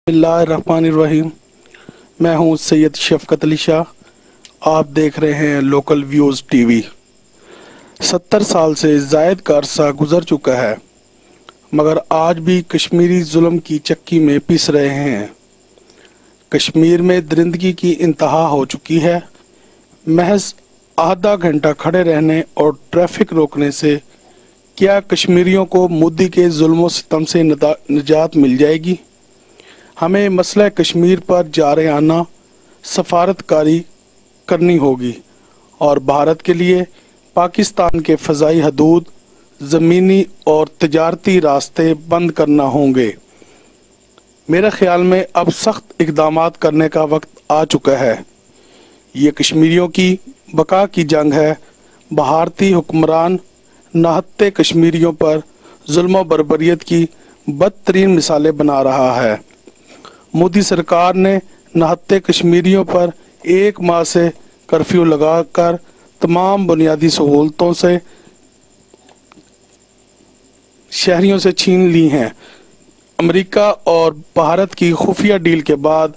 बिस्मिल्लाहिर्रहमानिर्रहीम। मैं हूं सैयद शफकत अली शाह। आप देख रहे हैं लोकल व्यूज़ टीवी। 70 साल से ज़ायद का अरसा गुजर चुका है, मगर आज भी कश्मीरी जुल्म की चक्की में पिस रहे हैं। कश्मीर में दरिंदगी की इंतहा हो चुकी है। महज आधा घंटा खड़े रहने और ट्रैफिक रोकने से क्या कश्मीरियों को मोदी के जुल्म सितम से निजात मिल जाएगी? हमें मसला कश्मीर पर जारहाना सफारतकारी करनी होगी और भारत के लिए पाकिस्तान के फ़ज़ाई हदूद, ज़मीनी और तजारती रास्ते बंद करना होंगे। मेरे ख़्याल में अब सख्त इक़दामात करने का वक्त आ चुका है। ये कश्मीरियों की बका की जंग है। भारतीय हुक्मरान नाहत्ते कश्मीरियों पर जुल्म व बर्बरियत की बदतरीन मिसालें बना रहा है। मोदी सरकार ने नाहत्ते कश्मीरियों पर 1 माह से कर्फ्यू लगाकर तमाम बुनियादी सहूलतों से शहरियों से छीन ली हैं। अमेरिका और भारत की खुफिया डील के बाद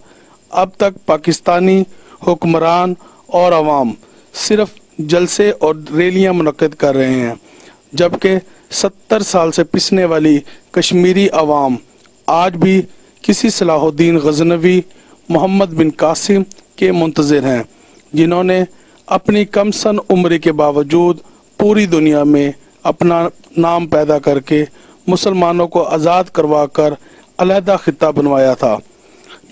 अब तक पाकिस्तानी हुक्मरान और अवाम सिर्फ जलसे और रैलियां मुनक्किद कर रहे हैं, जबकि 70 साल से पिसने वाली कश्मीरी अवाम आज भी किसी सलाहुद्दीन गजनवी, मोहम्मद बिन कासिम के मुंतज़िर हैं, जिन्होंने अपनी कम सन उम्र के बावजूद पूरी दुनिया में अपना नाम पैदा करके मुसलमानों को आज़ाद करवा कर अलहदा खिता बनवाया था।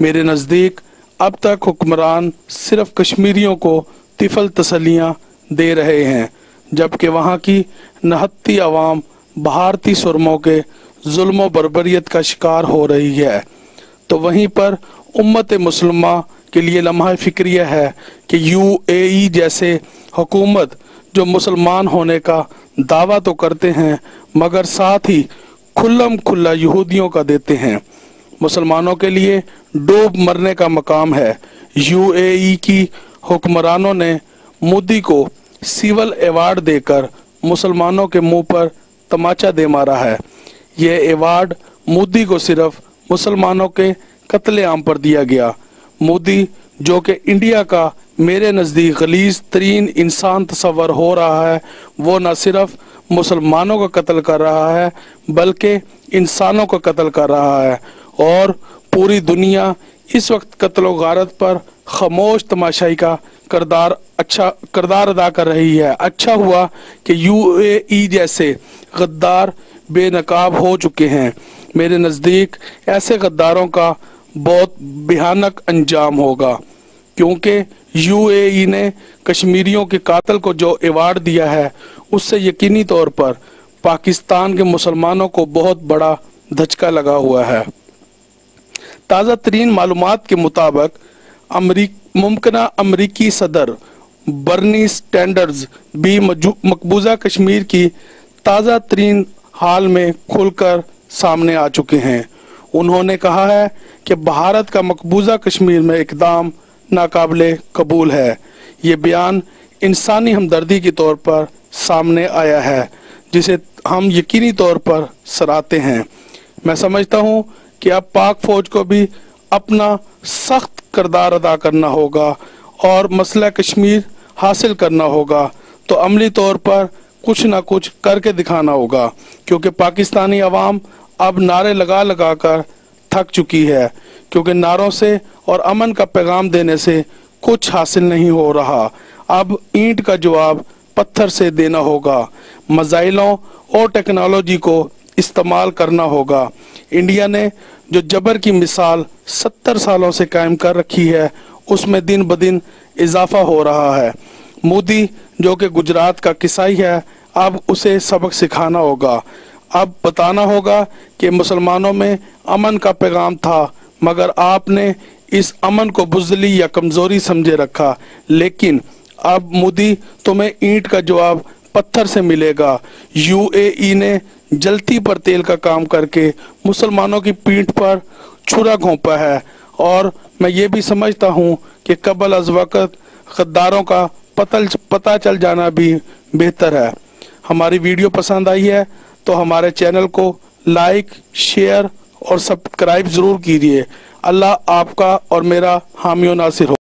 मेरे नज़दीक अब तक हुक्मरान सिर्फ कश्मीरियों को तिफल तसल्लियाँ दे रहे हैं, जबकि वहाँ की नहत्ती अवाम भारतीय सुरमों के जुल्म बर्बरियत का शिकार हो रही है। तो वहीं पर उम्मत मुसलमा के लिए लम्हा फ़िक्रिया है कि UAE जैसे हुकूमत जो मुसलमान होने का दावा तो करते हैं, मगर साथ ही खुल्लम खुल्ला यहूदियों का देते हैं। मुसलमानों के लिए डूब मरने का मकाम है। UAE की हुक्मरानों ने मोदी को सिविल अवार्ड देकर मुसलमानों के मुंह पर तमाचा दे मारा है। यह अवार्ड मोदी को सिर्फ मुसलमानों के कत्लेआम पर दिया गया। मोदी जो कि इंडिया का मेरे नज़दीक गलीज़ तरीन इंसान तस्वर हो रहा है, वो न सिर्फ मुसलमानों का कत्ल कर रहा है बल्कि इंसानों का कत्ल कर रहा है। और पूरी दुनिया इस वक्त कत्ल व गारत पर खामोश तमाशाई का किरदार अदा कर रही है। अच्छा हुआ कि UAE जैसे गद्दार बेनकाब हो चुके हैं। मेरे नज़दीक ऐसे गद्दारों का बहुत भयानक अंजाम होगा, क्योंकि UAE ने कश्मीरियों के कातिल को जो अवार्ड दिया है, उससे यकीनी तौर पर पाकिस्तान के मुसलमानों को बहुत बड़ा धचका लगा हुआ है। ताज़ा तरीन मालूमात के मुताबिक मुमकिन अमरीकी सदर बर्नी सैंडर्स भी मकबूजा कश्मीर की ताज़ा तरीन हाल में खुलकर सामने आ चुके हैं। उन्होंने कहा है कि भारत का मकबूजा कश्मीर में इक़दाम नाकाबिले कबूल है। ये बयान इंसानी हमदर्दी के तौर पर सामने आया है, जिसे हम यकीनी तौर पर सराहते हैं। मैं समझता हूँ कि अब पाक फ़ौज को भी अपना सख्त किरदार अदा करना होगा और मसला कश्मीर हासिल करना होगा, तो अमली तौर पर कुछ ना कुछ करके दिखाना होगा, क्योंकि पाकिस्तानी अवाम अब नारे लगा लगा कर थक चुकी है, क्योंकि नारों से और अमन का पैगाम देने से कुछ हासिल नहीं हो रहा। अब ईंट का जवाब पत्थर से देना होगा। मज़ाइलों और टेक्नोलॉजी को इस्तेमाल करना होगा। इंडिया ने जो जबर की मिसाल 70 सालों से कायम कर रखी है, उसमें दिन ब दिन इजाफा हो रहा है। मोदी जो कि गुजरात का किसाई है, अब उसे सबक सिखाना होगा। अब बताना होगा कि मुसलमानों में अमन का पैगाम था, मगर आपने इस अमन को बुज़दिली या कमज़ोरी समझे रखा। लेकिन अब मोदी तुम्हें ईंट का जवाब पत्थर से मिलेगा। UAE ने जलती पर तेल का काम करके मुसलमानों की पीठ पर छुरा घोंपा है, और मैं ये भी समझता हूँ कि कबल अज़ वक़्त गद्दारों का पता चल जाना भी बेहतर है। हमारी वीडियो पसंद आई है तो हमारे चैनल को लाइक, शेयर और सब्सक्राइब ज़रूर कीजिए। اللہ آپ کا اور میرا حامی و ناصر ہو۔